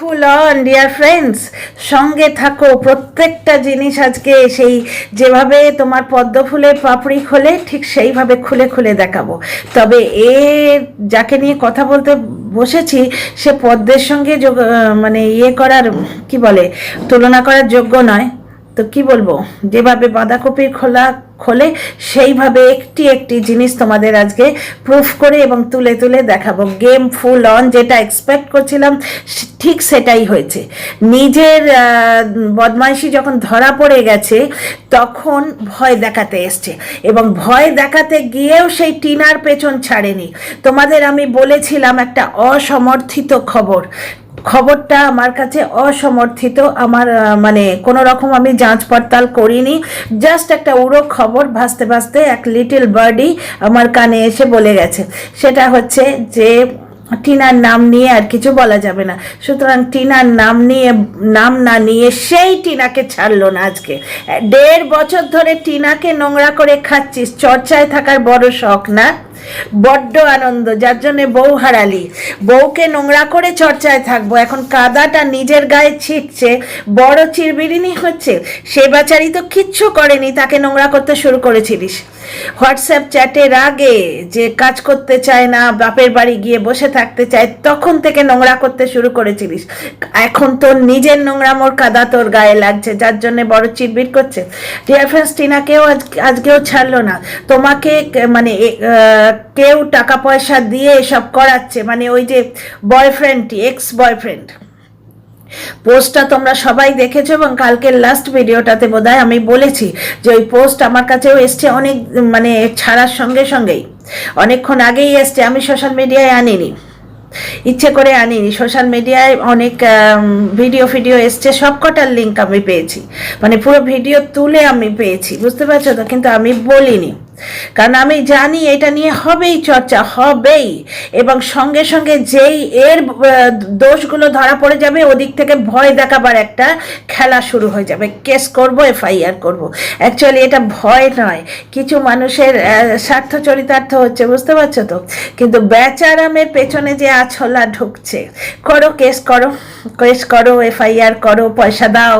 Full on dear friends, সঙ্গে থাকো। প্রত্যেকটা জিনিস আজকে সেই যেভাবে তোমার পদ্ম ফুলের পাপড়ি খোলে ঠিক সেইভাবে খুলে খুলে দেখাবো। তবে যাকে নিয়ে কথা বলতে বসেছি সে পদ্মের সঙ্গে মানে করার কি বলে তুলনা করার যোগ্য নয়। তো কি বলবো, যেভাবে বাঁধাকপির খোলে সেইভাবে একটি একটি জিনিস তোমাদের আজকে প্রুফ করে এবং তুলে তুলে দেখাবো। গেম ফুল অন, যেটা এক্সপেক্ট করছিলাম ঠিক সেটাই হয়েছে। নিজের বদমাইশি যখন ধরা পড়ে গেছে তখন ভয় দেখাতে এসছে, এবং ভয় দেখাতে গিয়েও সেই টিনার পেছন ছাড়েনি। তোমাদের আমি বলেছিলাম একটা অসমর্থিত খবরটা আমার কাছে অসমর্থিত, আমার মানে কোনো রকম আমি যাঞ্চ পড়তাল করিনি, জাস্ট একটা উড়ো খবর ভাসতে ভাসতে এক লিটল বার্ডি আমার কানে এসে বলে গেছে। সেটা হচ্ছে যে টিনার নাম নিয়ে আর কিছু বলা যাবে না, সুতরাং টিনার নাম না নিয়ে সেই টিনাকে ছাড়লো না। আজকে 1.5 বছর ধরে টিনাকে নোংরা করে খাচ্ছিস, চর্চায় থাকার বড় শখ না? বড্ড আনন্দ, যার জন্যে বউ হারালি। বউকে নোংরা করে চর্চায় থাকবো, এখন কাদাটা নিজের গায়ে ছিটছে, বড় চিরবিরিনি হচ্ছে। সে বেচারি তো কিচ্ছু করেনি, তাকে নোংরা করতে শুরু করেছিলিস। হোয়াটসঅ্যাপ চ্যাটের আগে যে কাজ করতে চায় না, বাপের বাড়ি গিয়ে বসে থাকতে চায়, তখন থেকে নোংরা করতে শুরু করেছিলিস। এখন তোর নিজের নোংরামোর কাদা তোর গায়ে লাগছে, যার জন্য বড় চিরবির করছে। ডিয়ার ফ্রেন্ডস, টিনাকেও আজকেও ছাড়লো না। তোমাকে মানে কেউ টাকা পয়সা দিয়ে এসব করাচ্ছে, মানে ওই যে বয়ফ্রেন্ডটি, এক্স বয়ফ্রেন্ড। পোস্টটা তোমরা সবাই দেখেছো, এবং কালকের লাস্ট ভিডিওটাতে বোধহয় আমি বলেছি যে ওই পোস্ট আমার কাছেও এসছে অনেক, মানে ছাড়ার সঙ্গে সঙ্গেই অনেকক্ষণ আগেই এসছে। আমি সোশ্যাল মিডিয়ায় আনিনি, ইচ্ছে করে আনিনি। সোশ্যাল মিডিয়ায় অনেক ভিডিও এসছে, সবকটার লিঙ্ক আমি পেয়েছি, মানে পুরো ভিডিও তুলে আমি পেয়েছি, বুঝতে পারছো তো? কিন্তু আমি বলিনি, কারণ আমি জানি এটা নিয়ে হবেই চর্চা, হবেই, এবং সঙ্গে সঙ্গে যেই এর দোষগুলো ধরা পড়ে যাবে, ওদিক থেকে ভয় দেখাবার একটা খেলা শুরু হয়ে যাবে। কেস করব, FIR করব। অ্যাকচুয়ালি এটা ভয় নয়, কিছু মানুষের স্বার্থ চরিতার্থ হচ্ছে, বুঝতে পারছো তো? কিন্তু বেচারামের পেছনে যে আছলা ঢুকছে, করো কেস করো, FIR করো, পয়সা দাও,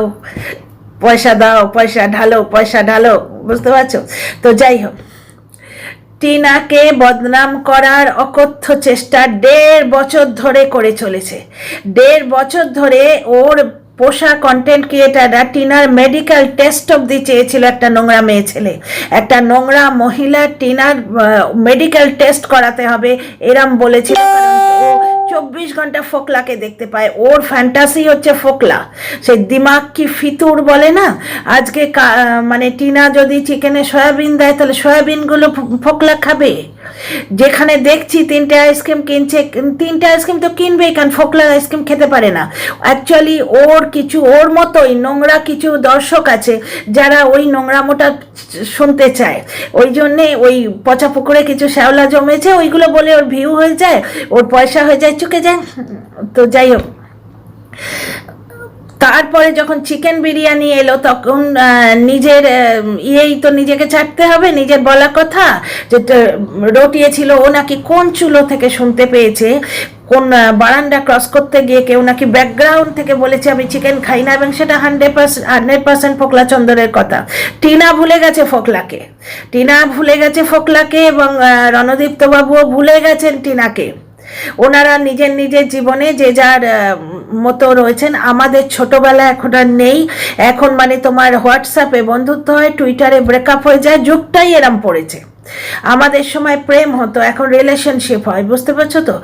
পয়সা ঢালো, বুঝতে পারছো তো? যাই হোক, টিনাকে বদনাম করার অকথ্য চেষ্টা 1.5 বছর ধরে করে চলেছে। 1.5 বছর ধরে ওর পোষা কন্টেন্ট ক্রিয়েটাররা টিনার মেডিকেল টেস্ট অবধি চেয়েছিল। একটা নোংরা মেয়ে ছেলে, একটা নোংরা মহিলা টিনার মেডিকেল টেস্ট করাতে হবে এরম বলেছিল, কারণ ও 24 ঘন্টা ফোকলাকে দেখতে পায়। ওর ফ্যান্টাসি হচ্ছে ফোকলা, সেই দিমাগ কি ফিতুর বলে না। আজকে মানে টিনা যদি চিকেনে সয়াবিন দেয়, তাহলে সয়াবিনগুলো ফোকলা খাবে। যেখানে দেখছি 3টে আইসক্রিম কিনছে, 3টে আইসক্রিম তো কিনবেই, কারণ ফোকলা আইসক্রিম খেতে পারে না। অ্যাকচুয়ালি ওর মতোই নোংরা কিছু দর্শক আছে যারা ওই নোংরামোটা শুনতে চায়। ওই জন্যে ওই পচা পুকুরে কিছু শ্যাওলা জমেছে, ওইগুলো বলে ওর ভিউ হয়ে যায়, ওর পয়সা হয়ে যায়, চুকে যায়। তো যাই হোক, তারপরে যখন চিকেন বিরিয়ানি এলো তখন নিজের তো নিজেকে ছাড়তে হবে, নিজের বলা কথা যেটা রটিয়েছিল। ও নাকি কোন চুলো থেকে শুনতে পেয়েছে, কোন বারান্দা ক্রস করতে গিয়ে কেউ নাকি ব্যাকগ্রাউন্ড থেকে বলেছে আমি চিকেন খাই না, এবং সেটা 100% ফোকলা চন্দরের কথা। টিনা ভুলে গেছে ফোকলাকে, এবং রণদীপ্ত বাবুও ভুলে গেছেন টিনাকে। ওনারা নিজের জীবনে যে যার মতো রয়েছেন। আমাদের ছোটবেলা এখন আর নেই। এখন মানে তোমার হোয়াটসঅ্যাপে বন্ধুত্ব হয়, টুইটারে ব্রেকআপ হয়ে যায়, যুগটাই এরম পড়েছে। আমাদের সময় প্রেম হতো, এখন রিলেশনশিপ হয়, বুঝতে পারছো তো?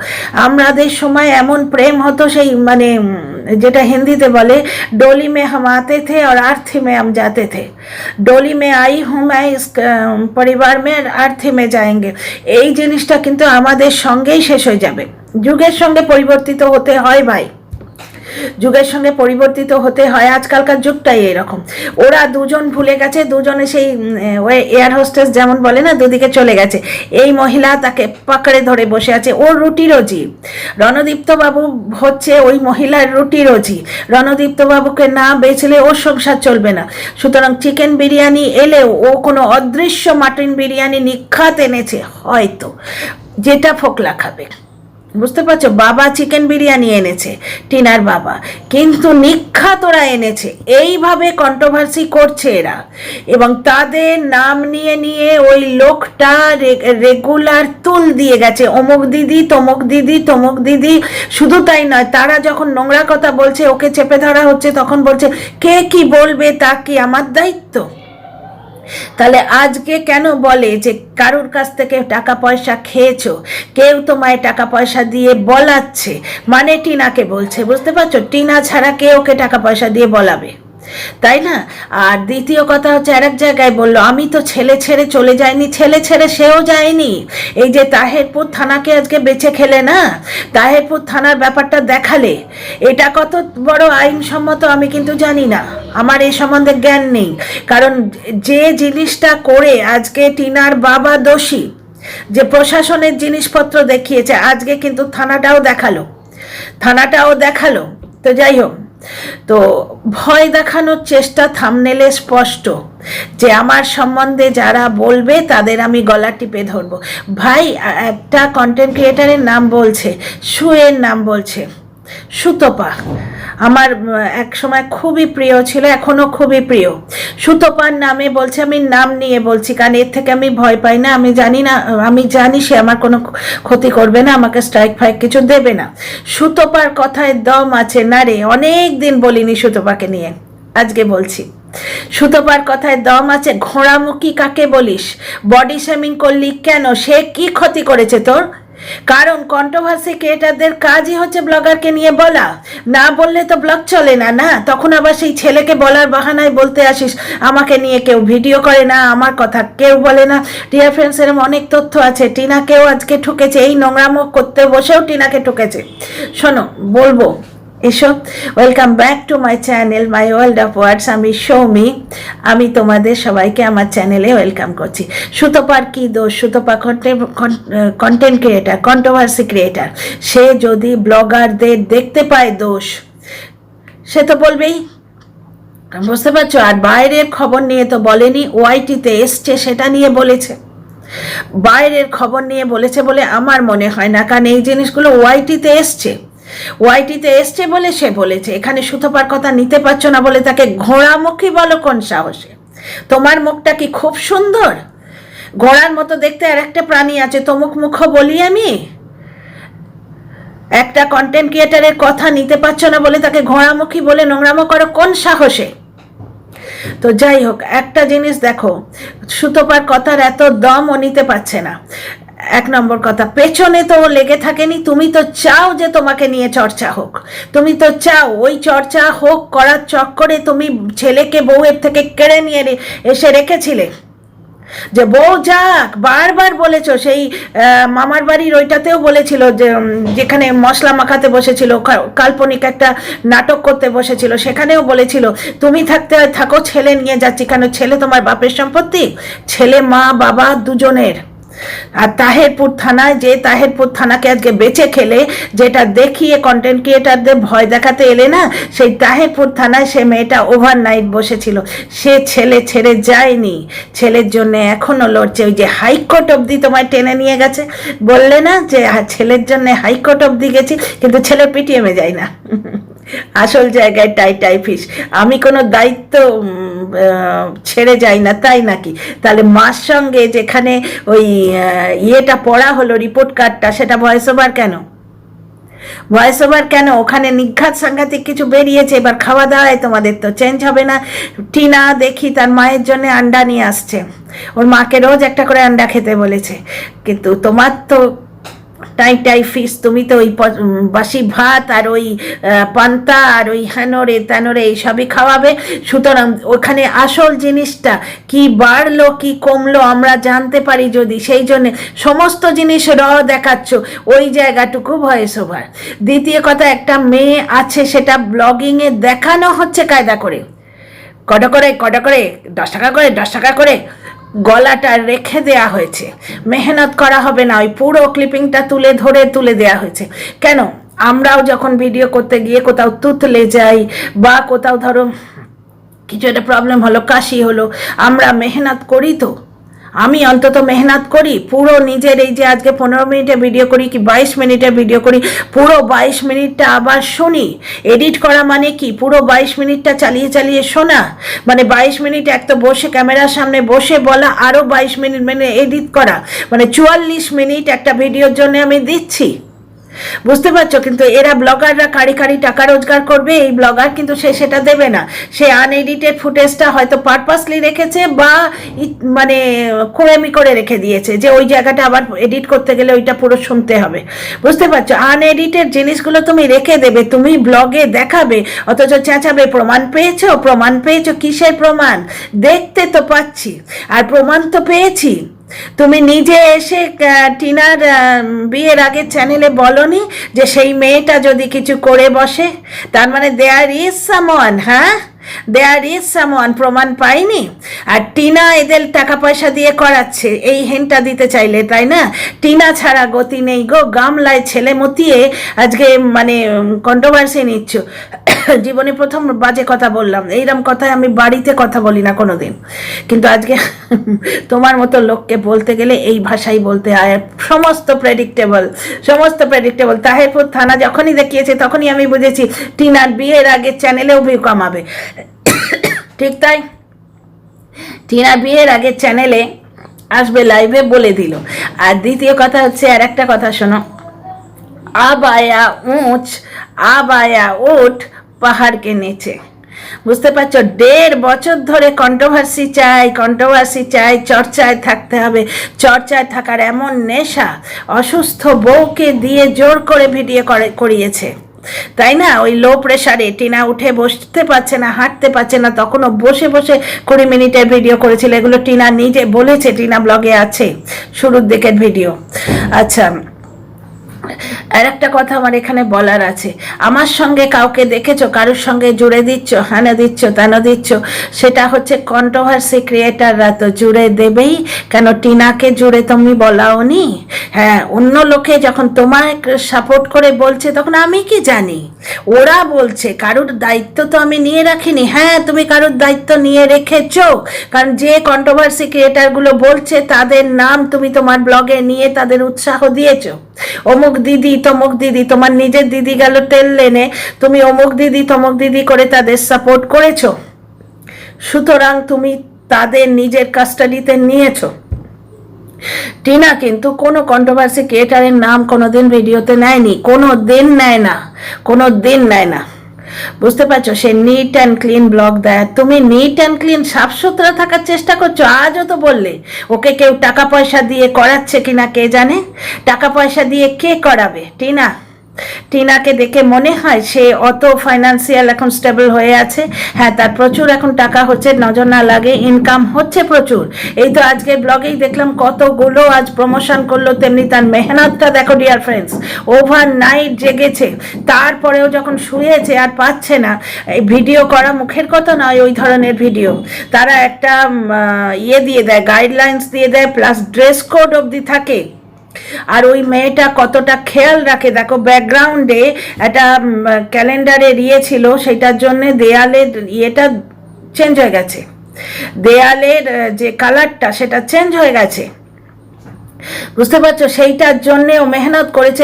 আমাদের সময় এমন প্রেম হতো, সেই মানে যেটা হিন্দিতে বলে ডোলি মে হাম আতে থে আর আর্থি মে হাম जाते थे, ডোলি মে আই হুঁ मैं इस পরিবার মে আর্থি মে जाएंगे। এই জিনিসটা কিন্তু আমাদের সঙ্গেই শেষ হয়ে যাবে। যুগের সঙ্গে পরিবর্তিত হতে হয় ভাই, যুগের সঙ্গে পরিবর্তিত হতে হয়। আজকালকার যুগটাই এরকম। ওরা দুজন ভুলে গেছে, দুজনে সেই এয়ার হোস্টেস যেমন বলে না, দুদিকে চলে গেছে। এই মহিলা তাকে পাকড়ে ধরে বসে আছে, ওর রুটি রোজি। রণদীপ্ত বাবু হচ্ছে ওই মহিলার রুটি রোজি। রণদীপ্ত বাবুকে না বেচলে ওর সংসার চলবে না। সুতরাং চিকেন বিরিয়ানি এলেও ও কোনো অদৃশ্য মাটন বিরিয়ানি নিখাত এনেছে হয়তো, যেটা ফোকলা খাবে। বুঝতে পারছো? বাবা চিকেন বিরিয়ানি এনেছে, টিনার বাবা, কিন্তু নিখ্যাত ওরা এনেছে। এইভাবে কন্ট্রোভার্সি করছে এরা, এবং তাদের নাম নিয়ে নিয়ে ওই লোকটা রেগুলার তুল দিয়ে গেছে, অমুক দিদি তমুক দিদি তমুক দিদি। শুধু তাই নয়, তারা যখন নোংরা কথা বলছে, ওকে চেপে ধরা হচ্ছে, তখন বলছে কে কি বলবে তা কি আমার দায়িত্ব? তাহলে আজকে কেন বলে যে কারুর কাছ থেকে টাকা পয়সা খেয়েছো, কেউ তোমায় টাকা পয়সা দিয়ে বলাচ্ছে, মানে টিনাকে বলছে। বুঝতে পারছো? টিনা ছাড়া কে ওকে টাকা পয়সা দিয়ে বলাবে, তাই না? আর দ্বিতীয় কথা হচ্ছে, আরেক জায়গায় বললো আমি তো ছেলে ছেড়ে চলে যাইনি। ছেলে ছেড়ে সেও যায়নি। এই যে তাহেরপুর থানাকে আজকে বেঁচে খেলে না, তাহেরপুর থানার ব্যাপারটা দেখালে, এটা কত বড় আইনসম্মত আমি কিন্তু জানি না, আমার এই সম্বন্ধে জ্ঞান নেই। কারণ যে জিনিসটা করে আজকে টিনার বাবা দোষী, যে প্রশাসনের জিনিসপত্র দেখিয়েছে, আজকে কিন্তু থানাটাও দেখালো। তো যাই হোক, তো ভয় দেখানোর চেষ্টা থামনেলে স্পষ্ট, যে আমার সম্বন্ধে যারা বলবে তাদের আমি গলা টিপে ধরবো। ভাই, একটা কন্টেন্ট ক্রিয়েটারের নাম বলছে, সুয়ের নাম বলছে, সুতপা। আমার এক সময় খুবই প্রিয় ছিল, এখনো খুবই প্রিয়। সুতপার নামে বলছে, আমি নাম নিয়ে বলছি কারণ এর থেকে আমি ভয় পাই না। আমি জানি সে আমার কোনো ক্ষতি করবে না, আমাকে স্ট্রাইক ফাইক কিছু দেবে না। সুতপার কথায় দম আছে না রে? অনেক দিন বলিনি সুতপাকে নিয়ে, আজকে বলছি। সুতপার কথায় দম আছে। ঘোড়ামুখী কাকে বলিস? বডি শেমিং করলি কেন? সে কি ক্ষতি করেছে তোর? কারণ কন্ট্রোভার্সি ক্রিয়েটারদের কাজই হচ্ছে ব্লগারকে নিয়ে বলা, না বললে তো ব্লগ চলে না। না, তখন আবার সেই ছেলেকে বলার বাহানায় বলতে আসিস আমাকে নিয়ে কেউ ভিডিও করে না, আমার কথা কেউ বলে না। ডিয়ার ফ্রেন্ডস, এরকম অনেক তথ্য আছে। টিনাকেও আজকে ঠুকেছে, এই নোংরামো করতে বসেও টিনাকে ঠুকেছে। শোনো, বলবো এসো। Welcome back to my channel, my world of words. আমি সৌমি, আমি তোমাদের সবাইকে আমার চ্যানেলে ওয়েলকাম করছি। সুতপার কি দোষ? Sutapa content creator, controversy creator. সে যদি ব্লগারদের দেখতে পায় দোষ, সে তো বলবেই। বুঝতে পারছো? আর বাইরের খবর নিয়ে তো বলেনি, ওয়াইটিতে এসছে সেটা নিয়ে বলেছে। বাইরের খবর নিয়ে বলেছে বলে আমার মনে হয় না, কারণ এই জিনিসগুলো ওয়াইটিতে এসছে বলে সে বলেছে। এখানে সুতপার কথা নিতে পারছো না বলে তাকে ঘোড়ামুখী বলো কোন সাহসে? তোমার মুখটা কি খুব সুন্দর? ঘোড়ার মতো দেখতে আর একটা প্রাণী আছে, তমুক মুখ বলি আমি? একটা কন্টেন্ট ক্রিয়েটারের কথা নিতে পারছো না বলে তাকে ঘোড়ামুখী বলে নোংরামো করো কোন সাহসে? তো যাই হোক, একটা জিনিস দেখো, সুতপার কথার এত দম ও নিতে পারছে না। এক নম্বর কথা, পেছনে তো লেগে থাকেনি। তুমি তো চাও যে তোমাকে নিয়ে চর্চা হোক, তুমি তো চাও ওই চর্চা হোক করার চক্করে তুমি ছেলেকে বউয়ের থেকে কেড়ে নিয়ে এসে রেখেছিলে, যে বউ যাক। বারবার বলেছ, সেই মামার বাড়ির ওইটাতেও বলেছিল, যে যেখানে মশলা মাখাতে বসেছিল, কাল্পনিক একটা নাটক করতে বসেছিল, সেখানেও বলেছিল তুমি থাকতে থাকো, ছেলে নিয়ে যাচ্ছি। কেন? ছেলে তোমার বাপের সম্পত্তি? ছেলে মা বাবা দুজনের। আর তাহেরপুর থানাকে আজকে বেঁচে খেলে, যেটা দেখিয়ে কন্টেন্ট ক্রিয়েটারদের ভয় দেখাতে এলে না, সেই তাহেরপুর থানায় সে মেয়েটা ওভারনাইট বসেছিল। সে ছেলে ছেড়ে যায়নি, ছেলের জন্য এখনো লড়ছে। ওই যে হাইকোর্ট অবধি তোমায় টেনে নিয়ে গেছে, বললে না যে ছেলের জন্য হাইকোর্ট অবধি গেছি, কিন্তু ছেলে পিটিএমে যায় না, আসল জায়গায় টাই ফিস। আমি কোনো দায়িত্ব ছেড়ে যাই না, তাই নাকি? তাহলে মার সঙ্গে যেখানে ওই ইয়েটা পড়া হলো, রিপোর্ট কার্ডটা, সেটা ভয়েস ওভার কেন? ওখানে নিঘাত সাংঘাতিক কিছু বেরিয়েছে। এবার খাওয়া দাওয়ায় তোমাদের তো চেঞ্জ হবে না। টিনা দেখি তার মায়ের জন্য আন্ডা নিয়ে আসছে, ওর মাকে রোজ একটা করে আন্ডা খেতে বলেছে, কিন্তু তোমার তো টাই ফিস। তুমি তো ওই বাসি ভাত আর ওই পান্তা আর ওই হ্যানোরে ত্যানোরে এইসবই খাওয়াবে। সুতরাং ওখানে আসল জিনিসটা কি বাড়লো কি কমলো আমরা জানতে পারি যদি, সেই জন্যে সমস্ত জিনিস দেখাচ্ছ, ওই জায়গাটুকু ভয়েস ওভার। দ্বিতীয় কথা, একটা মেয়ে আছে, সেটা ব্লগিংয়ে দেখানো হচ্ছে কায়দা করে, কটা করে 10 টাকা করে গলাটা রেখে দেয়া হয়েছে। মেহনত করা হবে না, ওই পুরো ক্লিপিংটা তুলে দেয়া হয়েছে। কেন? আমরাও যখন ভিডিও করতে গিয়ে কোথাও তুতলে যাই, বা কোথাও ধরো কিছু একটা প্রবলেম হলো, কাশি হলো, আমরা মেহনত করি তো, আমি অন্তত মেহনত করি, পুরো নিজের এই যে আজকে 15 মিনিটের ভিডিও করি কি 22 মিনিটের ভিডিও করি, পুরো 22 মিনিটটা আবার শুনি। এডিট করা মানে কি পুরো 22 মিনিটটা চালিয়ে চালিয়ে শোনা, মানে 22 মিনিট এক তো বসে ক্যামেরার সামনে বসে বলা, আরও 22 মিনিট মানে এডিট করা, মানে 44 মিনিট একটা ভিডিওর জন্য আমি দিচ্ছি, বুঝতে পারছো? কিন্তু এরা ব্লগাররা কারি কারি টাকা রোজগার করবে, এই ব্লগার কিন্তু সে সেটা দেবে না। সে আনএডিটেড ফুটেজটা হয়তো পারপাসলি রেখেছে বা মানে কোয়েমি করে রেখে দিয়েছে যে ওই জায়গাটা আবার এডিট করতে গেলে ওইটা পুরো শুনতে হবে, বুঝতে পারছো? আনএডিটেড জিনিসগুলো তুমি রেখে দেবে, তুমি ব্লগে দেখাবে, অথচ চেঁচাবে প্রমাণ পেয়েছো, প্রমাণ পেয়েছো। কিসের প্রমাণ? দেখতে তো পাচ্ছি, আর প্রমাণ তো পেয়েছি। তুমি নিজে এসে টিনার বিয়ের আগে চ্যানেলে বলনি যে সেই মেয়েটা যদি কিছু করে বসে, তার মানে দেয়ার ইজ সামওয়ান, হ্যাঁ দেয়ার ইজ সামওয়ান, প্রমাণ পাইনি? আর টিনা এদের টাকা পয়সা দিয়ে করাচ্ছে, এই হেনটা দিতে চাইলে, তাই না? টিনা ছাড়া গতি নেই গো, গামলায় ছেলে মতিয়ে আজকে মানে কন্ট্রোভার্সি নিচ্ছ। জীবনে প্রথম বাজে কথা বললাম, এইরকম কথায় আমি বাড়িতে কথা বলি না কোনো দিন, কিন্তু আজকে তোমার মতো লোককে বলতে গেলে এই ভাষাই বলতে হয়। সমস্ত প্রেডিক্টেবল, সমস্ত প্রেডিক্টেবল। তাহেরপুর থানা যখনই দেখিয়েছে তখনই আমি বুঝেছি টিনার বিয়ের আগে চ্যানেলেও ভিউ কমাবে, ঠিক তাই? টিনা বিয়ের আগে চ্যানেলে আসবে, লাইভে বলে দিল। আর দ্বিতীয় কথা হচ্ছে, আর একটা কথা শোনো, আব আয়া উঁচ আব আয়া উঠ পাহাড়কে নিচে, বুঝতে পারছো? 1.5 বছর ধরে কন্ট্রোভার্সি চাই, কন্ট্রোভার্সি চাই, চর্চায় থাকতে হবে, চর্চায় থাকার এমন নেশা, অসুস্থ বউকে দিয়ে জোর করে ভিডিও করিয়েছে, তাই না? ওই লো প্রেশারে টিনা উঠে বসতে পারছে না, হাঁটতে পারছে না, তখনও বসে বসে 20 মিনিটের ভিডিও করেছিল। এগুলো টিনা নিজে বলেছে, টিনা ব্লগে আছে শুরুর দিকের ভিডিও। আচ্ছা, আর একটা কথা আমার এখানে বলার আছে, আমার সঙ্গে কাউকে দেখেছো কারোর সঙ্গে জুড়ে দিচ্ছ, হানা দিচ্ছ, তেন দিচ্ছ, সেটা হচ্ছে কন্ট্রোভার্সি ক্রিয়েটাররা তো জুড়ে দেবেই। কেন টিনাকে জুড়ে তুমি বলাওনি? হ্যাঁ, অন্য লোকে যখন তোমায় সাপোর্ট করে বলছে তখন আমি কি জানি, ওরা বলছে, কারোর দায়িত্ব তো আমি নিয়ে রাখিনি। হ্যাঁ, তুমি কারোর দায়িত্ব নিয়ে রেখেছো, কারণ যে কন্ট্রোভার্সি ক্রিয়েটারগুলো বলছে তাদের নাম তুমি তোমার ব্লগে নিয়ে তাদের উৎসাহ দিয়েছো। অমুক দিদি তমুক দিদি, তোমার নিজের দিদি গেল তেল লেনে, তুমি অমুক দিদি তমুক দিদি করে তাদের সাপোর্ট করেছো, সুতরাং তুমি তাদের নিজের কাস্টাডিতে নিয়েছো। টিনা কিন্তু কোনো কন্ট্রোভার্সি ক্রিয়েটারের নাম কোনোদিন ভিডিওতে নেয়নি, কোনো দিন নেয় না, কোনো দিন নেয় না, বুঝতে পারছো? সে নিট অ্যান্ড ক্লিন ব্লগ দেয়, তুমি নিট অ্যান্ড ক্লিন সাফ সুতরা থাকার চেষ্টা করছো। আজও তো বললে ওকে কেউ টাকা পয়সা দিয়ে করাচ্ছে কিনা কে জানে, টাকা পয়সা দিয়ে কে করাবে? টিনা, টিনাকে দেখে মনে হয় সে অত ফাইন্যান্সিয়াল এখন স্টেবল হয়ে আছে? হ্যাঁ, তার প্রচুর এখন টাকা হচ্ছে, নজর না লাগে, ইনকাম হচ্ছে প্রচুর। এই তো আজকের ব্লগেই দেখলাম কতগুলো আজ প্রমোশন করলো, তেমনি তার মেহনতটা দেখো ডিয়ার ফ্রেন্ডস, ওভার নাইট জেগেছে, তারপরেও যখন শুয়েছে আর পাচ্ছে না, এই ভিডিও করা মুখের কথা নয়, ওই ধরনের ভিডিও তারা একটা ইয়ে দিয়ে দেয়, গাইডলাইন্স দিয়ে দেয়, প্লাস ড্রেস কোড অবধি থাকে। আর ওই মেয়েটা কতটা খেয়াল রাখে দেখো, ব্যাকগ্রাউন্ডে একটা ক্যালেন্ডারের ইয়ে ছিল, সেটার জন্য দেয়ালের ইয়েটা চেঞ্জ হয়ে গেছে, দেয়ালের যে কালারটা সেটা চেঞ্জ হয়ে গেছে, বুঝতে পারছো? সেইটার জন্যে ও মেহনত করেছে,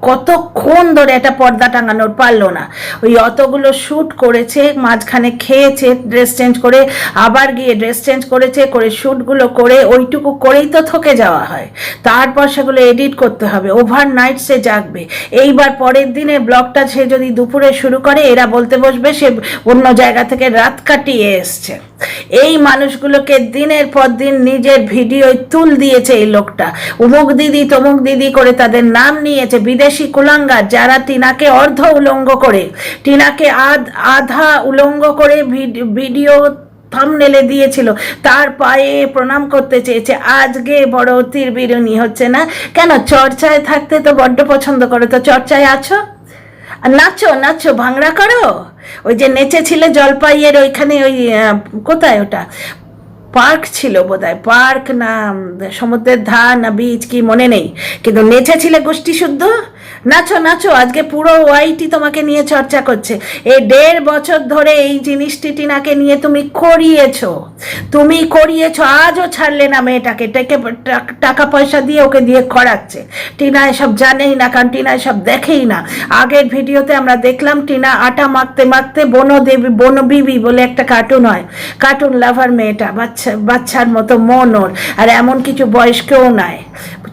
কতক্ষণ ধরে একটা পর্দা টাঙানোর পারলো না, ওই অতগুলো শ্যুট করেছে, মাঝখানে খেয়েছে, ড্রেস চেঞ্জ করে আবার গিয়ে ড্রেস চেঞ্জ করেছে, করে শ্যুটগুলো করে ওইটুকু করেই তো থকে যাওয়া হয়, তারপর সেগুলো এডিট করতে হবে, ওভার নাইট সে জাগবে। এইবার পরের দিনে ব্লগটা সে যদি দুপুরে শুরু করে, এরা বলতে বসবে সে অন্য জায়গা থেকে রাত কাটিয়ে এসছে। এই মানুষগুলোকে দিনের পর দিন নিজের ভিডিও তুল দিয়েছে এই লোকটা, অমুক দিদি তমুক দিদি করে তাদের নাম নিয়েছে, বিদেশি কুলাঙ্গার যারা টিনাকে অর্ধ উলঙ্গ করে, টিনাকে আধা উলঙ্গ করে ভিডিও থাম্বনেলে দিয়েছিল, তার পায়ে প্রণাম করতে চেয়েছে। আজকে বড় তিরবিরুনি হচ্ছে না কেন? চর্চায় থাকতে তো বড্ড পছন্দ করো, তো চর্চায় আছো, নাচো নাচো, ভাংড়া করো। ওই যে নেচেছিলে জলপাইয়ের ওইখানে, ওই কোথায় ওটা পার্ক ছিল বোধহয়, পার্ক না সমুদ্রের ধার না বিচ কি মনে নেই, কিন্তু নেচেছিলে গোষ্ঠী শুদ্ধ। নাচো নাচো, আজকে পুরো ওয়াইটি তোমাকে নিয়ে চর্চা করছে। এই 1.5 বছর ধরে এই জিনিসটি টিনাকে নিয়ে তুমি করিয়েছো, আজও ছাড়লে না মেয়েটাকে, টাকা পয়সা দিয়ে ওকে দিয়ে করাচ্ছে। টিনা এসব জানেই না, কারণ টিনা এসব দেখেই না। আগের ভিডিওতে আমরা দেখলাম টিনা আটা মাখতে মাখতে বনবিবি বলে একটা কার্টুন হয়, কার্টুন লাভার মেয়েটা, বাচ্চার মতো মন ওর, আর এমন কিছু বয়স্কও নয়।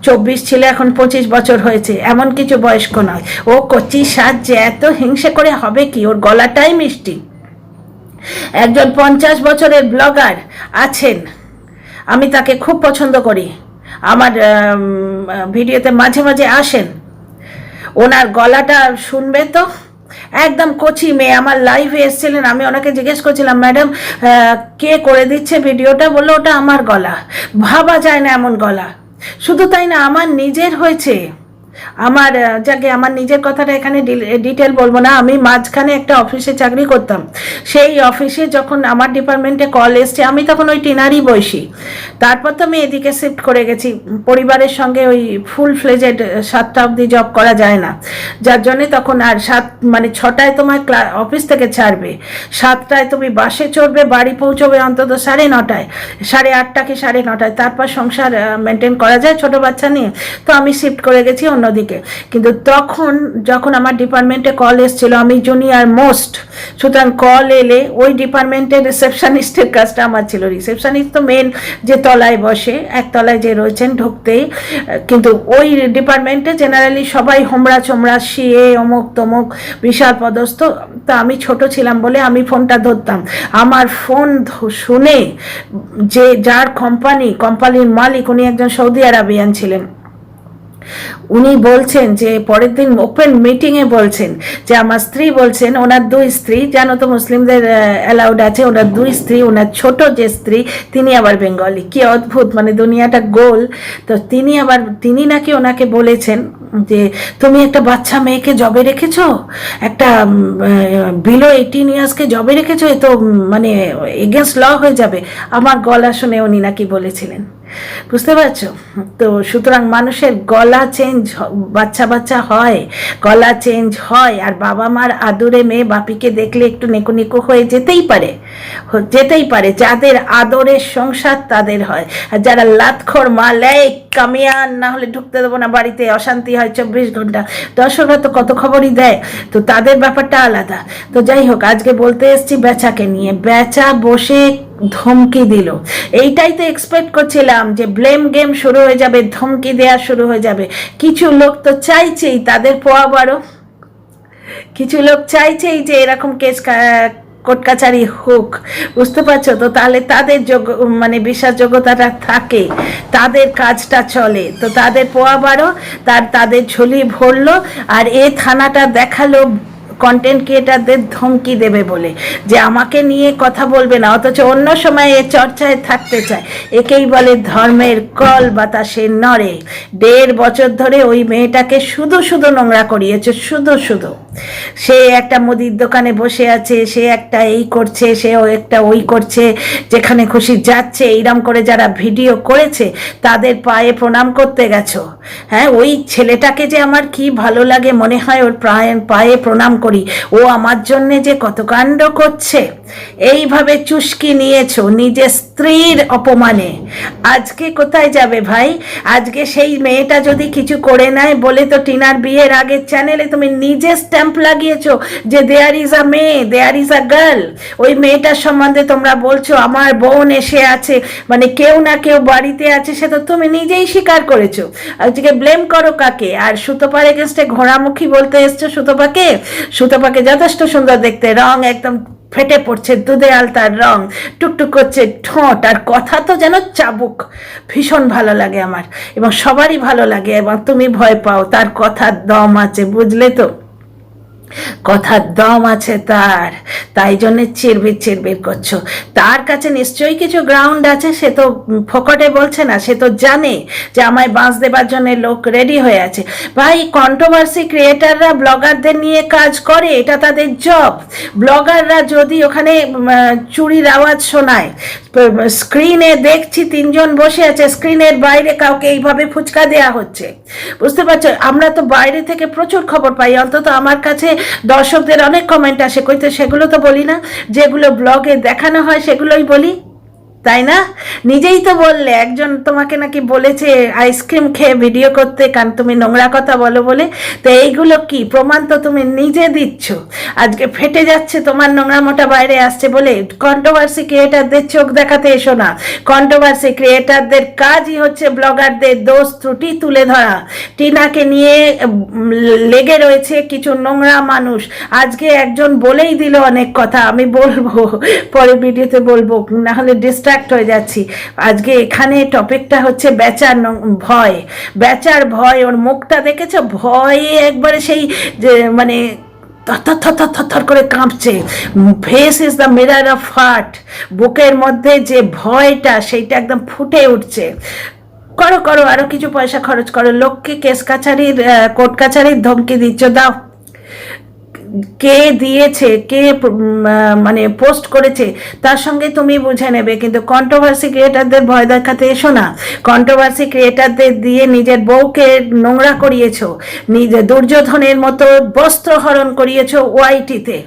24 ছিল, এখন 25 বছর হয়েছে, এমন কিছু বয়স্ক নয়। ও কচি সাজছে, এত হিংসে করে হবে কি, ওর গলাটাই মিষ্টি। একজন 50 বছরের ব্লগার আছেন, আমি তাকে খুব পছন্দ করি, আমার ভিডিওতে মাঝে মাঝে আসেন। ওনার গলাটা শুনবে তো, একদম কচি মেয়ে। আমার লাইভে এসেছিলেন, আমি ওনাকে জিজ্ঞেস করছিলাম, ম্যাডাম কে করে দিচ্ছে ভিডিওটা? বললো ওটা আমার গলা। ভাবা যায় না এমন গলা। শুধু তাই না, আমার নিজের হয়েছে, আমার নিজের কথাটা এখানে ডিটেল বলবো না। আমি মাঝখানে একটা অফিসে চাকরি করতাম, সেই অফিসে যখন আমার ডিপার্টমেন্টে কল এসছে, আমি তখন ওই টিনারই বয়সী। তারপর তো আমি এদিকে শিফট করে গেছি, পরিবারের সঙ্গে ওই ফুল ফ্লেজেড 7টা অবধি জব করা যায় না, যার জন্যে তখন আর 6টায় তোমার অফিস থেকে ছাড়বে, 7টায় তুমি বাসে চড়বে, বাড়ি পৌঁছবে অন্তত 9:30, 8:30 কি 9:30, তারপর সংসার মেনটেন করা যায় ছোট বাচ্চা নিয়ে। তো আমি শিফট করে গেছি অন্যদিকে। কিন্তু তখন যখন আমার ডিপার্টমেন্টে কল এসেছিল, আমি জুনিয়র মোস্ট, সুতরাং কল এলে ওই ডিপার্টমেন্টের রিসেপশনিস্টের কাজটা আমার ছিল। রিসেপশনিস্ট তো মেন যে তলায় বসে, একতলায় যে রয়েছেন ঢুকতেই, কিন্তু ওই ডিপার্টমেন্টে জেনারেলি সবাই হোমরা চোমরা, সিএ অমুক তমুক বিশাল পদস্থ। তা আমি ছোট ছিলাম বলে আমি ফোনটা ধরতাম। আমার ফোন শুনে যার কোম্পানির মালিক, উনি একজন সৌদি আরবিয়ান ছিলেন, উনি বলছেন যে পরের দিন ওপেন মিটিংয়ে বলছেন যে আমার স্ত্রী বলছেন, ওনার 2 স্ত্রী, জানো তো মুসলিমদের অ্যালাউড আছে, ওনার 2 স্ত্রী, ওনার ছোট যে স্ত্রী তিনি আবার বেঙ্গলি। কি অদ্ভুত, মানে দুনিয়াটা গোল। তো তিনি নাকি ওনাকে বলেছেন যে তুমি একটা বাচ্চা মেয়েকে জবে রেখেছো, একটা বিলো 18 ইয়ার্সকে জবে রেখেছো, এ তো মানে এগেনস্ট ল হয়ে যাবে। আমার গলা শুনে উনি নাকি বলেছিলেন, বুঝতে পারছো তো? সুতরাং মানুষের গলা চেঞ্জ, বাচ্চা হয়, গলা চেঞ্জ হয়। আর বাবা মার আদরে মেয়ে বাপিকে দেখলে একটু নেকো হয়ে যেতেই পারে। যাদের আদরের সংসার তাদের হয়, আর যারা লাতখোর মালাই কামিয়ান, না হলে ঢুকতে দেবো না বাড়িতে, অশান্তি হয় 24 ঘন্টা, দর্শকরা তো কত খবরই দেয়, তো তাদের ব্যাপারটা আলাদা। তো যাই হোক, আজকে বলতে এসছি বেচাকে নিয়ে। বেচা বসে ধমকি দিল। এইটাই তো এক্সপেক্ট করছিলাম যে ব্লেম গেম শুরু হয়ে যাবে, ধমকি দেওয়া শুরু হয়ে যাবে। কিছু লোক তো চাইছেই তাদের পোয়া বারো, কিছু লোক চাইছেই যে এরকম কেস কোর্ট কাছারি হোক, বুঝতে পারছো তো? তাহলে তাদের মানে বিশ্বাসযোগ্যতাটা থাকে, তাদের কাজটা চলে। তো তাদের পোয়া বারো, তাদের ঝুলি ভরলো, আর থানাটা দেখালো কন্টেন্ট ক্রিয়েটারদের ধমকি দেবে বলে, যে আমাকে নিয়ে কথা বলবে না, অথচ অন্য সময় এ চর্চায় থাকতে চায়। একেই বলে ধর্মের কল বাতাসে নড়ে। 1.5 বছর ধরে ওই মেয়েটাকে শুধু নোংরা করিয়েছে, শুধু। সে একটা মুদির দোকানে বসে আছে, সে একটা এই করছে, সে একটা ওই করছে, যেখানে খুশি যাচ্ছে। এইরকম করে যারা ভিডিও করেছে তাদের পায়ে প্রণাম করতে গেছো। হ্যাঁ, ওই ছেলেটাকে যে আমার কি ভালো লাগে, মনে হয় ওর পায়ে প্রণাম করি। ও আমার জন্য যে কত কাণ্ড করছে, এইভাবে চুস্কি নিয়েছো নিজের স্ত্রীর অপমানে। আজকে কোথায় যাবে ভাই? আজকে সেই মেয়েটা যদি কিছু করে নেয় বলে, তো টিনার বিয়ের আগের চ্যানেলে তুমি নিজে স্ট্যাম্প লাগিয়েছো যে দেয়ার ইজ আ মেয়ে, দেয়ার ইজ আ গার্ল। ওই মেয়েটার সম্বন্ধে তোমরা বলছো আমার বোন এসে আছে, মানে কেউ না কেউ বাড়িতে আছে, সে তো তুমি নিজেই স্বীকার করেছো। আজকে ব্লেম করো কাকে? আর সুতপার এগেনস্টে ঘোড়ামুখী বলতে এসছো সুতপাকে যথেষ্ট সুন্দর দেখতে, রং একদম ফেটে পড়ছে, দুধে আলতার রং, টুকটুক করছে ঠোঁট, আর কথা তো যেন চাবুক। ভীষণ ভালো লাগে আমার, এবং সবারই ভালো লাগে, এবং তুমি ভয় পাও, তার কথার দম আছে, বুঝলে তো? কথার দম আছে তার, তাই জন্যে চিরবির চিরবির করছো। তার কাছে নিশ্চয়ই কিছু গ্রাউন্ড আছে, সে তো ফোকটে বলছে না, সে তো জানে যে আমায় বাঁশ দেবার জন্য লোক রেডি হয়ে আছে। ভাই, কন্ট্রোভার্সি ক্রিয়েটাররা ব্লগারদের নিয়ে কাজ করে, এটা তাদের জব। ব্লগাররা যদি ওখানে চুরির আওয়াজ শোনায়, স্ক্রিনে দেখছি তিনজন বসে আছে, স্ক্রিনের বাইরে কাউকে এইভাবে ফুচকা দেয়া হচ্ছে, বুঝতে পারছো? আমরা তো বাইরে থেকে প্রচুর খবর পাই, অন্তত আমার কাছে দর্শকদের অনেক কমেন্ট আসে, কইতে সেগুলো তো বলি না, যেগুলো ব্লগে দেখানো হয় সেগুলোই বলি, তাই না? নিজেই তো বললে একজন তোমাকে নাকি বলেছে আইসক্রিম খেয়ে ভিডিও করতে, কারণ তুমি নোংরা কথা বলো বলে। তো এইগুলো কি প্রমাণ? তো তুমি নিজে দিচ্ছ। আজকে ফেটে যাচ্ছে তোমার নোংরামোটা বাইরে আসছে বলে। কন্ট্রোভার্সি ক্রিয়েটারদের চোখ দেখাতে এসো না। কন্ট্রোভার্সি ক্রিয়েটারদের কাজই হচ্ছে ব্লগারদের দোষ ত্রুটি তুলে ধরা। টিনাকে নিয়ে লেগে রয়েছে কিছু নোংরা মানুষ। আজকে একজন বলেই দিল অনেক কথা, আমি বলবো পরে ভিডিওতে বলবো, না হলে ডিস্ট্রাক্ট হয়ে যাচ্ছি। আজকে এখানে টপিকটা হচ্ছে বেচার ভয়। বেচার ভয়, ওর মুখটা দেখেছো? ভয়ে একবারে সেই যে মানে থর করে কাঁপছে। Face is the mirror of heart. বুকের মধ্যে যে ভয়টা সেইটা একদম ফুটে উঠছে। করো করো, আরো কিছু পয়সা খরচ করো, লোককে কেস কাছারির কোর্ট কাছারির ধমকি দিচ্ছ, দাও। কে দিয়েছে, কে মানে পোস্ট করেছে তার সঙ্গে তুমি বুঝে নেবে, কিন্তু কন্ট্রোভার্সি ক্রিয়েটারদের ভয় দেখাতে এসো না। কন্ট্রোভার্সি ক্রিয়েটারদের দিয়ে নিজের বউকে নোংরা করিয়েছো, নিজে দুর্যোধনের মতো বস্ত্র হরণ করিয়েছো ওয়াইটিতে।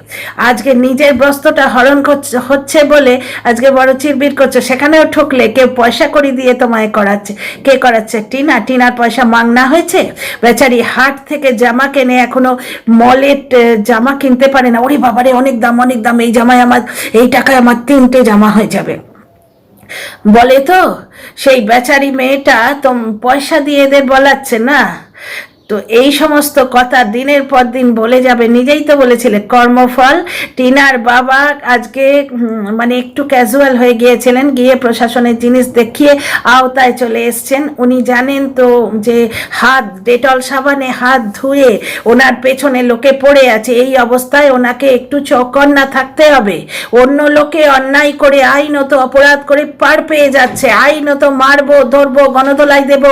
আজকে নিজের বস্ত্রটা হরণ হচ্ছে বলে আজকে বড় চিরবির করছো, সেখানেও ঠকলে। কেউ পয়সা করি দিয়ে তোমায় করাচ্ছে। কে করাচ্ছে? টিনা। টিনার পয়সা মাংনা হয়েছে, বেচারি হাট থেকে জামা কেনে এখনো মলের জামা কিনতে পারে না। ওরে বাবারে, অনেক দাম, অনেক দাম, এই জামায় আমার, এই টাকায় আমার 3টে জামা হয়ে যাবে বলে। তো সেই বেচারি মেয়েটা তো পয়সা দিয়ে এদের বলাচ্ছে না। তো এই সমস্ত কথা দিনের পর দিন বলে যাবে। নিজেই তো বলেছিলে কর্মফল। টিনার বাবা আজকে মানে একটু ক্যাজুয়াল হয়ে গিয়েছিলেন, গিয়ে প্রশাসনের জিনিস দেখিয়ে আওতায় চলে এসছেন। উনি জানেন তো যে হাত ডেটল সাবানে হাত ধুয়ে ওনার পেছনে লোকে পড়ে আছে, এই অবস্থায় ওনাকে একটু চৌকন্না থাকতে হবে। অন্য লোকে অন্যায় করে আইনত অপরাধ করে পার পেয়ে যাচ্ছে, আইনত মারবো, ধরবো, গণদোলাই দেবো,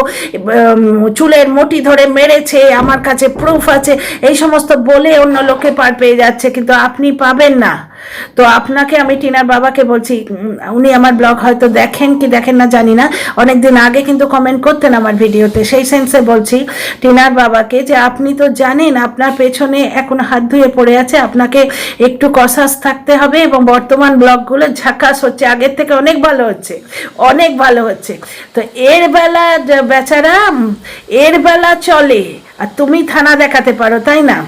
চুলের মুঠি ধরে মেরেছে, আমার কাছে প্রুফ আছে, এই সমস্ত বলে অন্য লোকে পার পেয়ে যাচ্ছে, কিন্তু আপনি পাবেন না। তো আপনাকে আমি টিনার বাবাকে বলছি, উনি আমার ব্লগ হয়তো দেখেন কি দেখেন না জানি না, অনেকদিন আগে কিন্তু কমেন্ট করতেন আমার ভিডিওতে, সেই সেন্সে বলছি টিনার বাবাকে যে আপনি তো জানেন আপনার পেছনে এখন হাত ধুয়ে পড়ে আছে, আপনাকে একটু কসাস থাকতে হবে। এবং বর্তমান ব্লগগুলো ঝাকাস হচ্ছে, আগের থেকে অনেক ভালো হচ্ছে, অনেক ভালো হচ্ছে। তো এর বেলা বেচারা, এর বেলা চলে, আর তুমি থানা দেখাতে পারো, তাই না?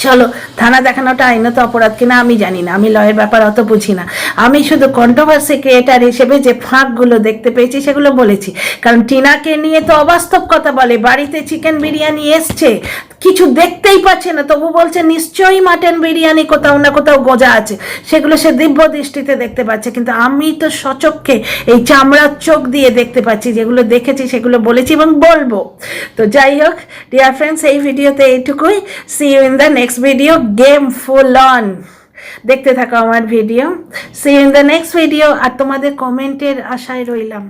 চলো, থানা দেখানোটা আইনত অপরাধ কিনা আমি জানি না, আমি লয়ের ব্যাপার অত বুঝি না। আমি শুধু কন্ট্রোভার্সি ক্রিয়েটার হিসেবে যে ফাঁকগুলো দেখতে পেয়েছি সেগুলো বলেছি। কারণ টিনাকে নিয়ে তো অবাস্তব কথা বলে, বাড়িতে চিকেন বিরিয়ানি এসছে, কিছু দেখতেই পাচ্ছে না, তবু বলছে নিশ্চয়ই মাটন বিরিয়ানি কোথাও না কোথাও গোজা আছে, সেগুলো সে দিব্য দৃষ্টিতে দেখতে পাচ্ছে। কিন্তু আমি তো সচক্ষে এই চামড়ার চোখ দিয়ে দেখতে পাচ্ছি, যেগুলো দেখেছি সেগুলো বলেছি এবং বলবো। তো যাই হোক ডিয়ার ফ্রেন্ডস, এই ভিডিওতে এইটুকুই। See you in the next video. Game full on, দেখতে থাকো আমার video. See you in the next video. আর তোমাদের কমেন্টের আশায় রইলাম।